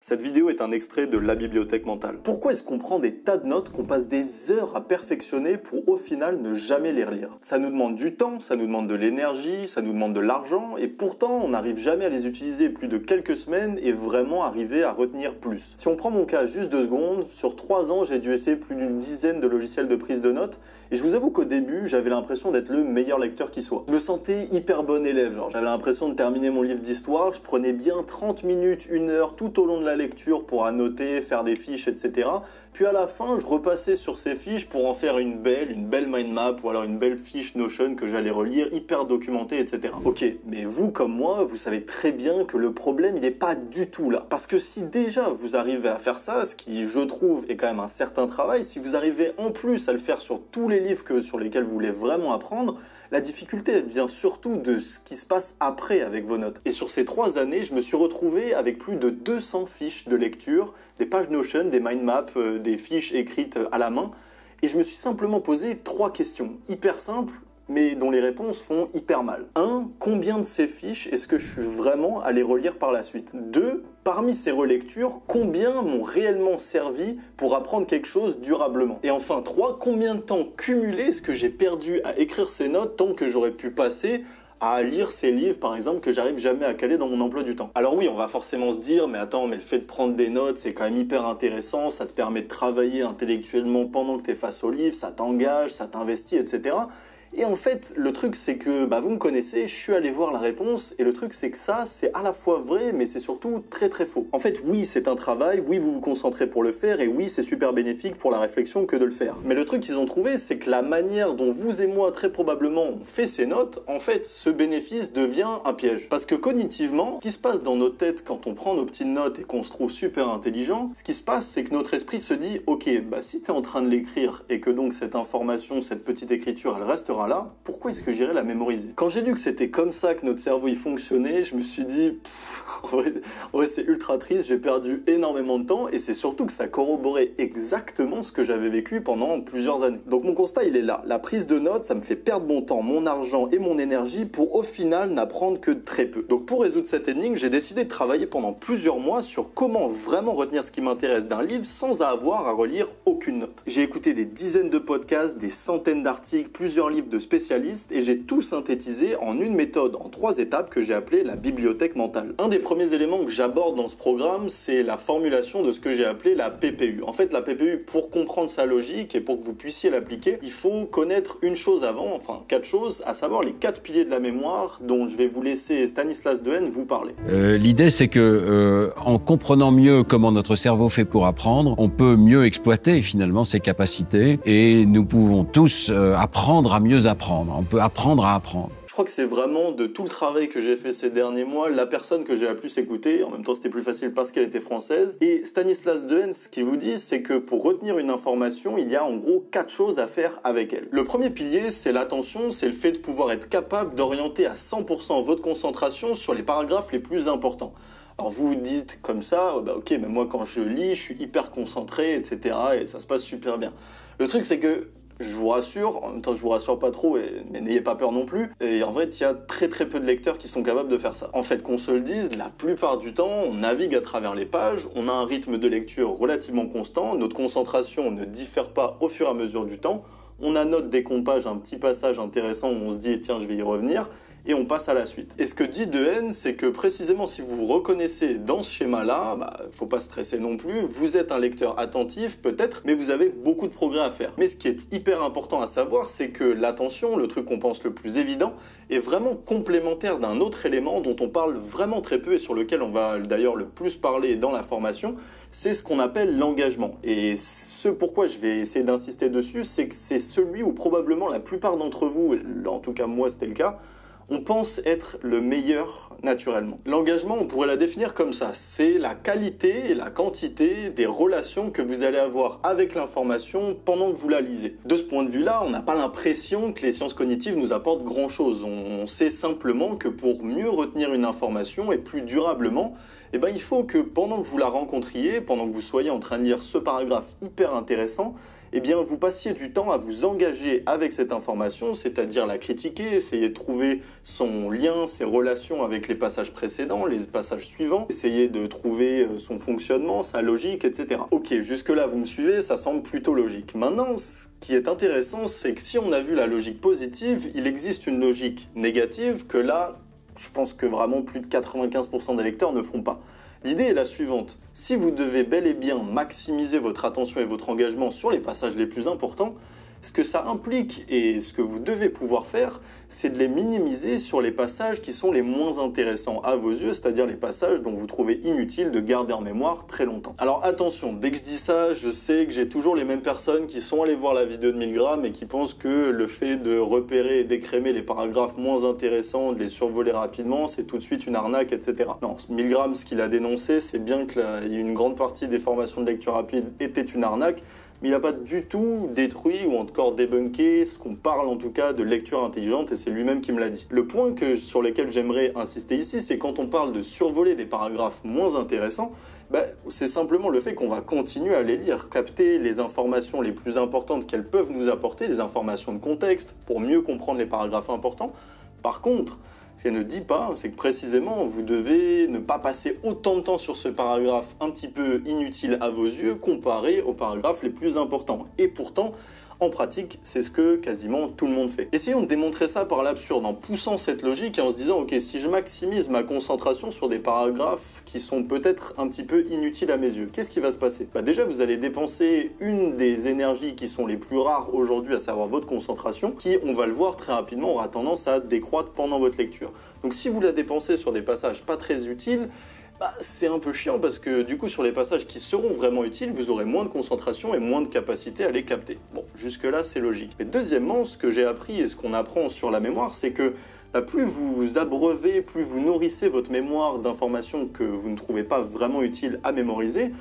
Cette vidéo est un extrait de La Bibliothèque Mentale. Pourquoi est-ce qu'on prend des tas de notes qu'on passe des heures à perfectionner pour au final ne jamais les relire? Ça nous demande du temps, ça nous demande de l'énergie, ça nous demande de l'argent, et pourtant on n'arrive jamais à les utiliser plus de quelques semaines et vraiment arriver à retenir plus. Si on prend mon cas juste 2 secondes, sur 3 ans j'ai dû essayer plus d'une dizaine de logiciels de prise de notes, et je vous avoue qu'au début j'avais l'impression d'être le meilleur lecteur qui soit. Je me sentais hyper bon élève, genre j'avais l'impression de terminer mon livre d'histoire, je prenais bien 30 minutes, 1 heure tout au long de la lecture pour annoter, faire des fiches, etc. Puis à la fin, je repassais sur ces fiches pour en faire une belle mind map ou alors une belle fiche Notion que j'allais relire, hyper documentée, etc. Ok, mais vous comme moi, vous savez très bien que le problème, il n'est pas du tout là. Parce que si déjà vous arrivez à faire ça, ce qui, je trouve, est quand même un certain travail, si vous arrivez en plus à le faire sur tous les livres sur lesquels vous voulez vraiment apprendre, la difficulté, elle vient surtout de ce qui se passe après avec vos notes. Et sur ces 3 années, je me suis retrouvé avec plus de 200 fiches de lecture, des pages Notion, des mind maps, des fiches écrites à la main. Et je me suis simplement posé 3 questions, hyper simples, mais dont les réponses font hyper mal. 1. Combien de ces fiches est-ce que je suis vraiment à les relire par la suite? 2. Parmi ces relectures, combien m'ont réellement servi pour apprendre quelque chose durablement? Et enfin 3. Combien de temps cumulé est-ce que j'ai perdu à écrire ces notes tant que j'aurais pu passer à lire ces livres, par exemple, que j'arrive jamais à caler dans mon emploi du temps? Alors oui, on va forcément se dire, mais attends, mais le fait de prendre des notes, c'est quand même hyper intéressant, ça te permet de travailler intellectuellement pendant que tu es face au livre, ça t'engage, ça t'investit, etc. Et en fait, le truc c'est que, vous me connaissez, je suis allé voir la réponse, et le truc c'est que ça, c'est à la fois vrai, mais c'est surtout très très faux. En fait, oui, c'est un travail, oui, vous vous concentrez pour le faire, et oui, c'est super bénéfique pour la réflexion que de le faire. Mais le truc qu'ils ont trouvé, c'est que la manière dont vous et moi, très probablement, on fait ces notes, en fait, ce bénéfice devient un piège. Parce que cognitivement, ce qui se passe dans nos têtes quand on prend nos petites notes et qu'on se trouve super intelligent, ce qui se passe, c'est que notre esprit se dit, ok, si t'es en train de l'écrire, et que donc cette information, cette petite écriture, elle restera là, pourquoi est-ce que j'irais la mémoriser? Quand j'ai lu que c'était comme ça que notre cerveau y fonctionnait, je me suis dit, en vrai c'est ultra triste, j'ai perdu énormément de temps, et c'est surtout que ça corroborait exactement ce que j'avais vécu pendant plusieurs années. Donc mon constat il est là, la prise de notes, ça me fait perdre mon temps, mon argent et mon énergie pour au final n'apprendre que très peu. Donc pour résoudre cette énigme, j'ai décidé de travailler pendant plusieurs mois sur comment vraiment retenir ce qui m'intéresse d'un livre sans avoir à relire aucune note. J'ai écouté des dizaines de podcasts, des centaines d'articles, plusieurs livres de spécialistes, et j'ai tout synthétisé en une méthode en 3 étapes que j'ai appelée la bibliothèque mentale. Un des premiers éléments que j'aborde dans ce programme, c'est la formulation de ce que j'ai appelé la PPU. En fait, la PPU, pour comprendre sa logique et pour que vous puissiez l'appliquer, il faut connaître une chose avant, enfin 4 choses, à savoir les 4 piliers de la mémoire dont je vais vous laisser Stanislas Dehaene vous parler. L'idée, c'est que en comprenant mieux comment notre cerveau fait pour apprendre, on peut mieux exploiter finalement ses capacités, et nous pouvons tous apprendre à mieux apprendre. On peut apprendre à apprendre. Je crois que c'est vraiment, de tout le travail que j'ai fait ces derniers mois, la personne que j'ai la plus écoutée. En même temps, c'était plus facile parce qu'elle était française. Et Stanislas Dehaene, ce qu'il vous dit, c'est que pour retenir une information, il y a en gros 4 choses à faire avec elle. Le premier pilier, c'est l'attention, c'est le fait de pouvoir être capable d'orienter à 100% votre concentration sur les paragraphes les plus importants. Alors vous vous dites comme ça, ok, mais moi quand je lis, je suis hyper concentré, etc. et ça se passe super bien. Le truc c'est que, je vous rassure, en même temps je vous rassure pas trop, mais n'ayez pas peur non plus, et en fait il y a très peu de lecteurs qui sont capables de faire ça. En fait, qu'on se le dise, la plupart du temps, on navigue à travers les pages, on a un rythme de lecture relativement constant, notre concentration ne diffère pas au fur et à mesure du temps, on annote dès qu'on page un petit passage intéressant où on se dit tiens je vais y revenir, et on passe à la suite. Et ce que dit Dehaene, c'est que précisément si vous vous reconnaissez dans ce schéma-là, faut pas stresser non plus, vous êtes un lecteur attentif peut-être, mais vous avez beaucoup de progrès à faire. Mais ce qui est hyper important à savoir, c'est que l'attention, le truc qu'on pense le plus évident, est vraiment complémentaire d'un autre élément dont on parle vraiment très peu et sur lequel on va d'ailleurs le plus parler dans la formation, c'est ce qu'on appelle l'engagement. Et ce pourquoi je vais essayer d'insister dessus, c'est que c'est celui où probablement la plupart d'entre vous, en tout cas moi c'était le cas, on pense être le meilleur naturellement. L'engagement, on pourrait la définir comme ça. C'est la qualité et la quantité des relations que vous allez avoir avec l'information pendant que vous la lisez. De ce point de vue-là, on n'a pas l'impression que les sciences cognitives nous apportent grand-chose. On sait simplement que pour mieux retenir une information et plus durablement, eh ben, il faut que pendant que vous la rencontriez, pendant que vous soyez en train de lire ce paragraphe hyper intéressant, eh bien, vous passiez du temps à vous engager avec cette information, c'est-à-dire la critiquer, essayer de trouver son lien, ses relations avec les passages précédents, les passages suivants, essayer de trouver son fonctionnement, sa logique, etc. Ok, jusque-là, vous me suivez, ça semble plutôt logique. Maintenant, ce qui est intéressant, c'est que si on a vu la logique positive, il existe une logique négative que là, je pense que vraiment plus de 95% des lecteurs ne feront pas. L'idée est la suivante. Si vous devez bel et bien maximiser votre attention et votre engagement sur les passages les plus importants, ce que ça implique et ce que vous devez pouvoir faire, c'est de les minimiser sur les passages qui sont les moins intéressants à vos yeux, c'est-à-dire les passages dont vous trouvez inutile de garder en mémoire très longtemps. Alors attention, dès que je dis ça, je sais que j'ai toujours les mêmes personnes qui sont allées voir la vidéo de Milgram et qui pensent que le fait de repérer et d'écrémer les paragraphes moins intéressants, de les survoler rapidement, c'est tout de suite une arnaque, etc. Non, Milgram, ce qu'il a dénoncé, c'est bien qu'une grande partie des formations de lecture rapide étaient une arnaque, mais il n'a pas du tout détruit ou encore débunké ce qu'on parle en tout cas de lecture intelligente, et c'est lui-même qui me l'a dit. Le point sur lequel j'aimerais insister ici, c'est quand on parle de survoler des paragraphes moins intéressants, c'est simplement le fait qu'on va continuer à les lire, capter les informations les plus importantes qu'elles peuvent nous apporter, les informations de contexte, pour mieux comprendre les paragraphes importants. Par contre, ce qu'elle ne dit pas, c'est que précisément, vous devez ne pas passer autant de temps sur ce paragraphe un petit peu inutile à vos yeux, comparé aux paragraphes les plus importants. Et pourtant, en pratique, c'est ce que quasiment tout le monde fait. Essayons de démontrer ça par l'absurde, en poussant cette logique et en se disant, ok, si je maximise ma concentration sur des paragraphes qui sont peut-être un petit peu inutiles à mes yeux, qu'est-ce qui va se passer? Déjà, vous allez dépenser une des énergies qui sont les plus rares aujourd'hui, à savoir votre concentration, qui, on va le voir très rapidement, aura tendance à décroître pendant votre lecture. Donc si vous la dépensez sur des passages pas très utiles, c'est un peu chiant parce que du coup sur les passages qui seront vraiment utiles, vous aurez moins de concentration et moins de capacité à les capter. Bon, jusque là c'est logique. Mais deuxièmement, ce que j'ai appris et ce qu'on apprend sur la mémoire, c'est que plus vous abreuvez, plus vous nourrissez votre mémoire d'informations que vous ne trouvez pas vraiment utiles à mémoriser,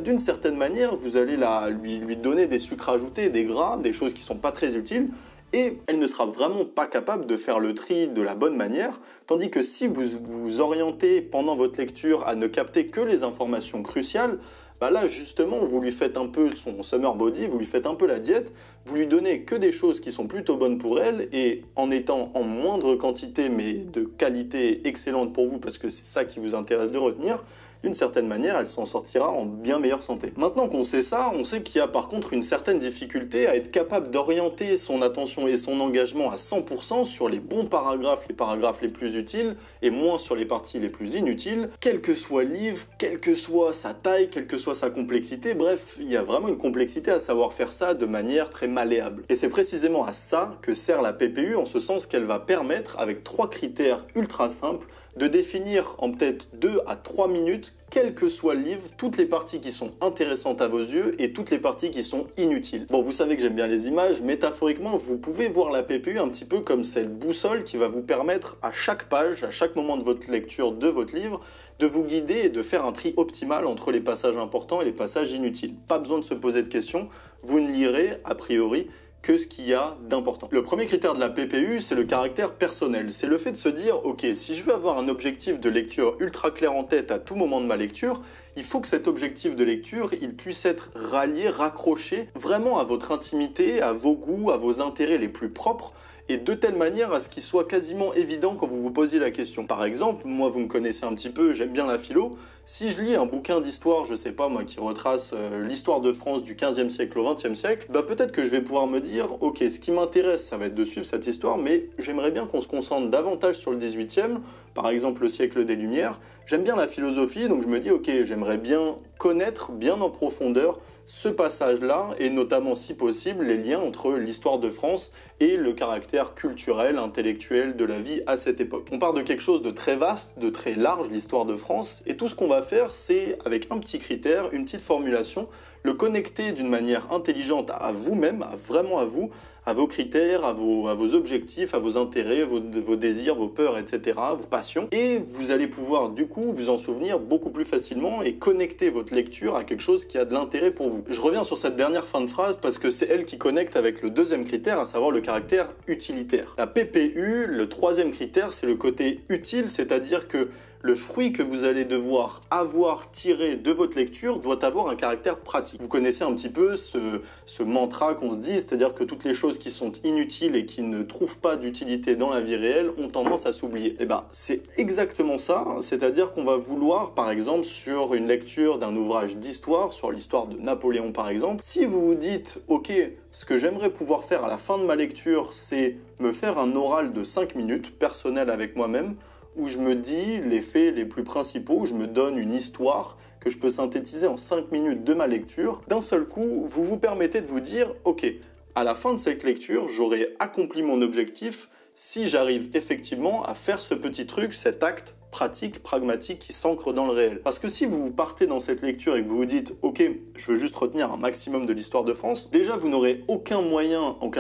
d'une certaine manière, vous allez lui donner des sucres ajoutés, des gras, des choses qui ne sont pas très utiles, et elle ne sera vraiment pas capable de faire le tri de la bonne manière, tandis que si vous vous orientez pendant votre lecture à ne capter que les informations cruciales, là justement vous lui faites un peu son summer body, vous lui faites un peu la diète, vous lui donnez que des choses qui sont plutôt bonnes pour elle, et en étant en moindre quantité mais de qualité excellente pour vous, parce que c'est ça qui vous intéresse de retenir, d'une certaine manière, elle s'en sortira en bien meilleure santé. Maintenant qu'on sait ça, on sait qu'il y a par contre une certaine difficulté à être capable d'orienter son attention et son engagement à 100% sur les bons paragraphes, les paragraphes les plus utiles, et moins sur les parties les plus inutiles, quel que soit le livre, quelle que soit sa taille, quelle que soit sa complexité, bref, il y a vraiment une complexité à savoir faire ça de manière très malléable. Et c'est précisément à ça que sert la PPU, en ce sens qu'elle va permettre, avec 3 critères ultra simples, de définir en peut-être 2 à 3 minutes, quel que soit le livre, toutes les parties qui sont intéressantes à vos yeux et toutes les parties qui sont inutiles. Bon, vous savez que j'aime bien les images, métaphoriquement, vous pouvez voir la PPU un petit peu comme cette boussole qui va vous permettre à chaque page, à chaque moment de votre lecture de votre livre, de vous guider et de faire un tri optimal entre les passages importants et les passages inutiles. Pas besoin de se poser de questions, vous ne lirez, a priori, que ce qu'il y a d'important. Le premier critère de la PPU, c'est le caractère personnel. C'est le fait de se dire, ok, si je veux avoir un objectif de lecture ultra clair en tête à tout moment de ma lecture, il faut que cet objectif de lecture, il puisse être rallié, raccroché vraiment à votre intimité, à vos goûts, à vos intérêts les plus propres, et de telle manière à ce qu'il soit quasiment évident quand vous vous posiez la question. Par exemple, moi vous me connaissez un petit peu, j'aime bien la philo, si je lis un bouquin d'histoire, je sais pas moi, qui retrace l'histoire de France du 15e siècle au 20e siècle, peut-être que je vais pouvoir me dire, ok, ce qui m'intéresse, ça va être de suivre cette histoire, mais j'aimerais bien qu'on se concentre davantage sur le 18e, par exemple le siècle des Lumières. J'aime bien la philosophie, donc je me dis, ok, j'aimerais bien connaître, bien en profondeur, ce passage-là, et notamment, si possible, les liens entre l'histoire de France et le caractère culturel, intellectuel de la vie à cette époque. On part de quelque chose de très vaste, de très large, l'histoire de France, et tout ce qu'on va faire, c'est, avec un petit critère, une petite formulation, le connecter d'une manière intelligente à vous-même, vraiment à vous, à vos critères, à vos objectifs, à vos intérêts, vos désirs, vos peurs, etc., vos passions. Et vous allez pouvoir, du coup, vous en souvenir beaucoup plus facilement et connecter votre lecture à quelque chose qui a de l'intérêt pour vous. Je reviens sur cette dernière fin de phrase parce que c'est elle qui connecte avec le deuxième critère, à savoir le caractère utilitaire. La PPU, le troisième critère, c'est le côté utile, c'est-à-dire que le fruit que vous allez devoir avoir tiré de votre lecture doit avoir un caractère pratique. Vous connaissez un petit peu ce mantra qu'on se dit, c'est-à-dire que toutes les choses qui sont inutiles et qui ne trouvent pas d'utilité dans la vie réelle ont tendance à s'oublier. Et ben, c'est exactement ça, c'est-à-dire qu'on va vouloir, par exemple, sur une lecture d'un ouvrage d'histoire, sur l'histoire de Napoléon par exemple, si vous vous dites, ok, ce que j'aimerais pouvoir faire à la fin de ma lecture, c'est me faire un oral de 5 minutes, personnel avec moi-même, où je me dis les faits les plus principaux, où je me donne une histoire que je peux synthétiser en 5 minutes de ma lecture. D'un seul coup, vous vous permettez de vous dire, ok, à la fin de cette lecture, j'aurai accompli mon objectif si j'arrive effectivement à faire ce petit truc, cet acte pratique, pragmatique qui s'ancre dans le réel. Parce que si vous partez dans cette lecture et que vous vous dites « Ok, je veux juste retenir un maximum de l'histoire de France », déjà vous n'aurez aucun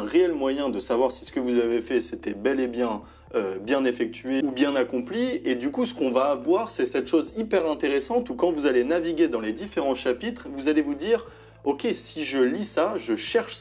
réel moyen de savoir si ce que vous avez fait c'était bel et bien bien effectué ou bien accompli, et du coup ce qu'on va avoir c'est cette chose hyper intéressante où quand vous allez naviguer dans les différents chapitres, vous allez vous dire ok, si je lis ça, je cherche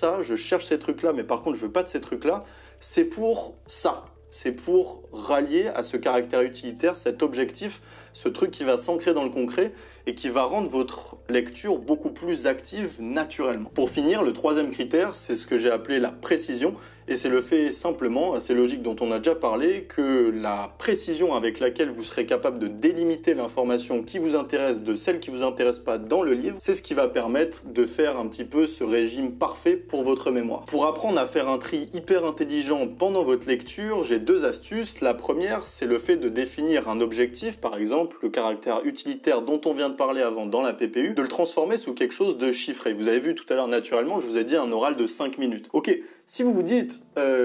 ces trucs-là, mais par contre je veux pas de ces trucs-là, c'est pour ça. C'est pour rallier à ce caractère utilitaire, cet objectif, ce truc qui va s'ancrer dans le concret et qui va rendre votre lecture beaucoup plus active naturellement. Pour finir, le troisième critère, c'est ce que j'ai appelé la précision. Et c'est le fait simplement, assez logique dont on a déjà parlé, que la précision avec laquelle vous serez capable de délimiter l'information qui vous intéresse de celle qui vous intéresse pas dans le livre, c'est ce qui va permettre de faire un petit peu ce régime parfait pour votre mémoire. Pour apprendre à faire un tri hyper intelligent pendant votre lecture, j'ai 2 astuces. La première, c'est le fait de définir un objectif, par exemple le caractère utilitaire dont on vient de parler avant dans la PPU, de le transformer sous quelque chose de chiffré. Vous avez vu tout à l'heure naturellement, je vous ai dit un oral de 5 minutes. Ok. Si vous vous dites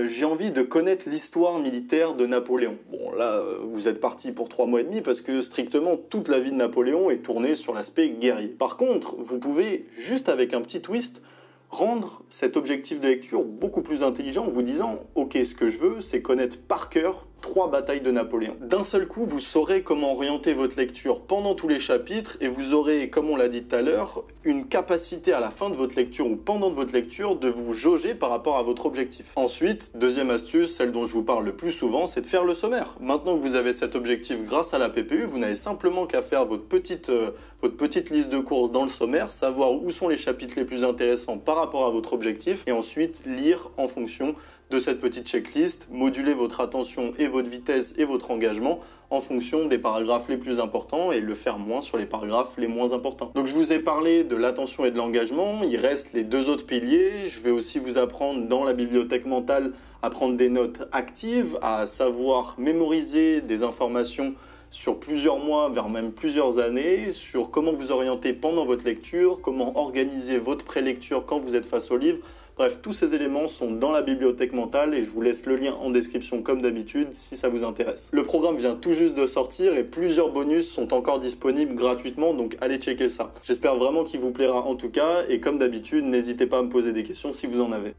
j'ai envie de connaître l'histoire militaire de Napoléon, bon là vous êtes parti pour 3 mois et demi parce que strictement toute la vie de Napoléon est tournée sur l'aspect guerrier. Par contre, vous pouvez juste avec un petit twist rendre cet objectif de lecture beaucoup plus intelligent en vous disant ok, ce que je veux c'est connaître par cœur 3 batailles de Napoléon. D'un seul coup, vous saurez comment orienter votre lecture pendant tous les chapitres et vous aurez, comme on l'a dit tout à l'heure, une capacité à la fin de votre lecture ou pendant votre lecture de vous jauger par rapport à votre objectif. Ensuite, deuxième astuce, celle dont je vous parle le plus souvent, c'est de faire le sommaire. Maintenant que vous avez cet objectif grâce à la PPU, vous n'avez simplement qu'à faire votre petite liste de courses dans le sommaire, savoir où sont les chapitres les plus intéressants par rapport à votre objectif et ensuite lire en fonction de cette petite checklist, moduler votre attention et votre vitesse et votre engagement en fonction des paragraphes les plus importants et le faire moins sur les paragraphes les moins importants. Donc je vous ai parlé de l'attention et de l'engagement, il reste les 2 autres piliers. Je vais aussi vous apprendre dans la bibliothèque mentale à prendre des notes actives, à savoir mémoriser des informations sur plusieurs mois, voire même plusieurs années, sur comment vous orienter pendant votre lecture, comment organiser votre prélecture quand vous êtes face au livre. Bref, tous ces éléments sont dans la bibliothèque mentale et je vous laisse le lien en description comme d'habitude si ça vous intéresse. Le programme vient tout juste de sortir et plusieurs bonus sont encore disponibles gratuitement, donc allez checker ça. J'espère vraiment qu'il vous plaira en tout cas et comme d'habitude, n'hésitez pas à me poser des questions si vous en avez.